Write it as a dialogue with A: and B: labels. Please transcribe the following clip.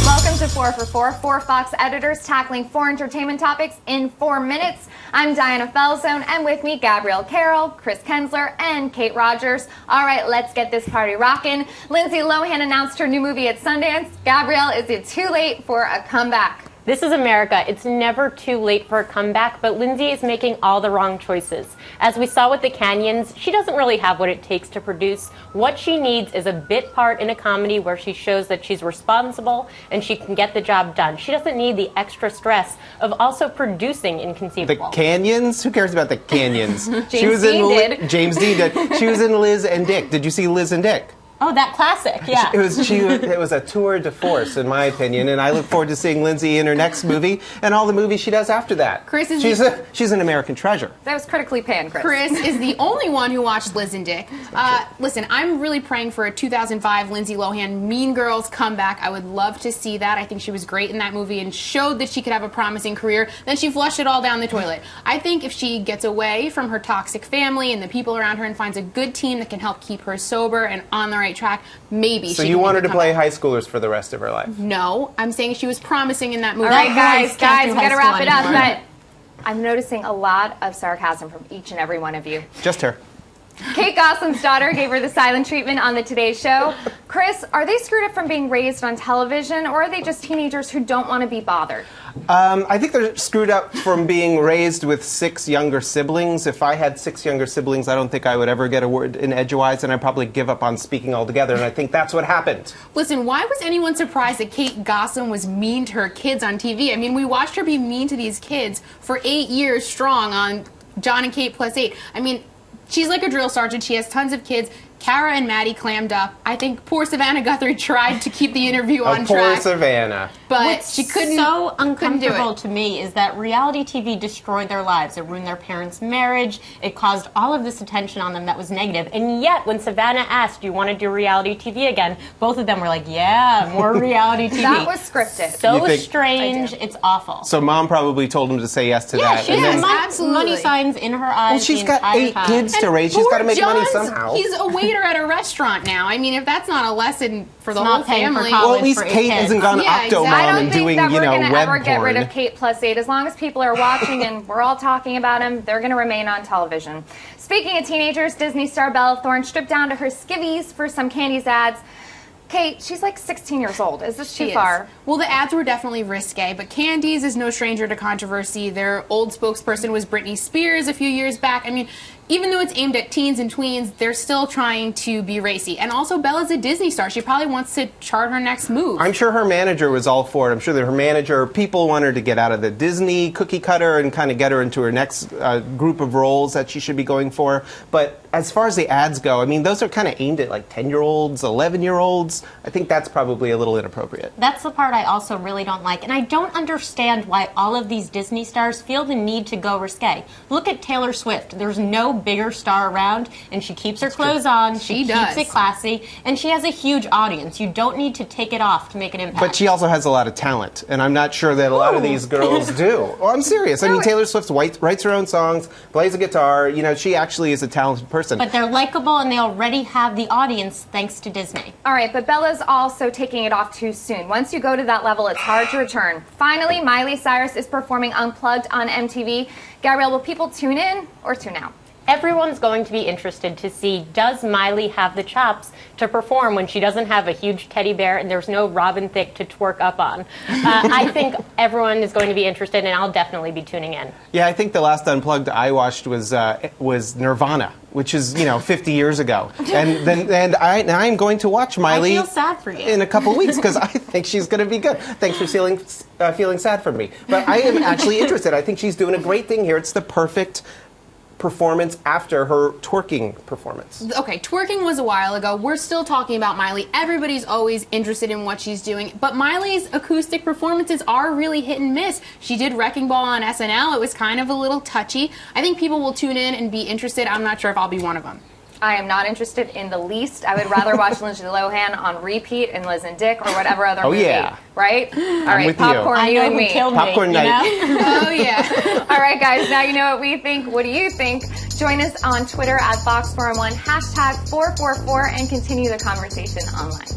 A: Welcome to 4 for 4, 4 Fox editors tackling 4 entertainment topics in 4 minutes. I'm Diana Felzone, and with me, Gabrielle Carroll, Chris Kensler, and Kate Rogers. All right, let's get this party rocking. Lindsay Lohan announced her new movie at Sundance. Gabrielle, is it too late for a comeback?
B: This is America. It's never too late for a comeback, but Lindsay is making all the wrong choices. As we saw with the Canyons, she doesn't really have what it takes to produce. What she needs is a bit part in a comedy where she shows that she's responsible and she can get the job done. She doesn't need the extra stress of also producing Inconceivable.
C: The Canyons? Who cares about the Canyons?
A: James Dean did.
C: James Dean did. She was in Liz and Dick. Did you see Liz and Dick?
B: Oh, that classic, yeah.
C: It was a tour de force, in my opinion, and I look forward to seeing Lindsay in her next movie and all the movies she does after that. She's an American treasure.
A: That was critically panned, Chris.
D: Chris is the only one who watched Liz and Dick. Listen, I'm really praying for a 2005 Lindsay Lohan Mean Girls comeback. I would love to see that. I think she was great in that movie and showed that she could have a promising career. Then she flushed it all down the toilet. I think if she gets away from her toxic family and the people around her and finds a good team that can help keep her sober and on the right track, maybe she
C: So
D: can
C: you want her
D: make
C: to
D: a
C: play
D: comeback.
C: high schoolers for the rest of her life?
D: No, I'm saying she was promising in that movie.
A: All right, guys, we
D: Can't do
A: got to
D: high
A: wrap
D: school
A: it up,
D: anymore.
A: but I'm noticing a lot of sarcasm from each and every one of you.
C: Just her.
A: Kate Gosselin's daughter gave her the silent treatment on the Today Show. Chris, are they screwed up from being raised on television, or are they just teenagers who don't want to be bothered?
C: I think they're screwed up from being raised with 6 younger siblings. If I had 6 younger siblings, I don't think I would ever get a word in edgewise, and I'd probably give up on speaking altogether, and I think that's what happened.
D: Listen, why was anyone surprised that Kate Gosselin was mean to her kids on TV? I mean, we watched her be mean to these kids for 8 years strong on John and Kate Plus 8. I mean, she's like a drill sergeant. She has tons of kids. Kara and Maddie clammed up. I think poor Savannah Guthrie tried to keep the interview on
C: Poor
D: track.
C: Savannah.
D: But she couldn't.
B: So
D: couldn't do
B: uncomfortable
D: it.
B: to me is that reality TV destroyed their lives. It ruined their parents' marriage. It caused all of this attention on them that was negative. And yet, when Savannah asked, "Do you want to do reality TV again?" both of them were like, "Yeah, more reality TV."
A: That was scripted.
B: So
C: You think-
B: strange. It's awful.
C: So Mom probably told him to say yes to
B: Yeah,
C: that.
B: she
C: and
B: had
C: then,
D: Absolutely.
B: money signs in her eyes.
C: well, she's
B: the
C: got
B: entire
C: 8
B: time.
C: kids to raise. She's
D: Poor
C: got to make money
D: John's-
C: somehow.
D: He's a waiter at a restaurant now. I mean, if that's not a lesson for the
B: It's
D: whole
B: not paying for
D: family.
B: college.
C: Well, at least
B: for 8
C: Kate
B: kids.
C: hasn't gone
D: Yeah,
C: Octomom
D: exactly.
A: I don't
C: and
A: think
C: doing,
A: that we're going to
C: web
A: ever get rid
C: porn.
A: of Kate Plus 8. As long as people are watching and we're all talking about them, they're going to remain on television. Speaking of teenagers, Disney star Bella Thorne stripped down to her skivvies for some candies ads. Kate, she's like 16 years old. Is this too far?
D: Well, the ads were definitely risque, but Candies is no stranger to controversy. Their old spokesperson was Britney Spears a few years back. I mean, even though it's aimed at teens and tweens, they're still trying to be racy. And also, Bella's a Disney star. She probably wants to chart her next move.
C: I'm sure her manager was all for it. I'm sure that her manager, people want her to get out of the Disney cookie cutter and kind of get her into her next group of roles that she should be going for. But as far as the ads go, I mean, those are kind of aimed at like 10-year-olds, 11-year-olds. I think that's probably a little inappropriate.
B: That's the part I also really don't like. And I don't understand why all of these Disney stars feel the need to go risque. Look at Taylor Swift. There's no bigger star around, and she keeps her clothes on. She
D: does.
B: keeps it classy, and she has a huge audience. You don't need to take it off to make an impact.
C: But she also has a lot of talent, and I'm not sure that a lot of these girls do. Well, I'm serious. I mean, Taylor Swift writes her own songs, plays a guitar. You know, she actually is a talented person.
B: But they're likable, and they already have the audience thanks to Disney.
A: All right, but Bella's also taking it off too soon. Once you go to that level, it's hard to return. Finally, Miley Cyrus is performing Unplugged on MTV. Gabrielle, will people tune in or tune out?
B: Everyone's going to be interested to see, does Miley have the chops to perform when she doesn't have a huge teddy bear and there's no Robin Thicke to twerk up on? I think everyone is going to be interested, and I'll definitely be tuning in.
C: Yeah, I think the last Unplugged I watched was Nirvana, which is 50 years ago, and I'm going to watch Miley.
B: I feel sad for you.
C: In a couple weeks because I think she's going to be good. Thanks for feeling sad for me, but I am actually interested. I think she's doing a great thing here. It's the perfect performance after her twerking performance.
D: Okay, twerking was a while ago. We're still talking about Miley. Everybody's always interested in what she's doing, but Miley's acoustic performances are really hit and miss. She did Wrecking Ball on SNL. It was kind of a little touchy. I think people will tune in and be interested. I'm not sure if I'll be one of them.
A: I am not interested in the least. I would rather watch Lindsay Lohan on repeat in Liz and Dick or whatever other movie.
C: Yeah.
A: Right? All right,
C: with you.
A: popcorn, you and me.
C: Popcorn night.
D: Oh, yeah.
A: All right, guys, now you know what we think. What do you think? Join us on Twitter at Fox411, #444, and continue the conversation online.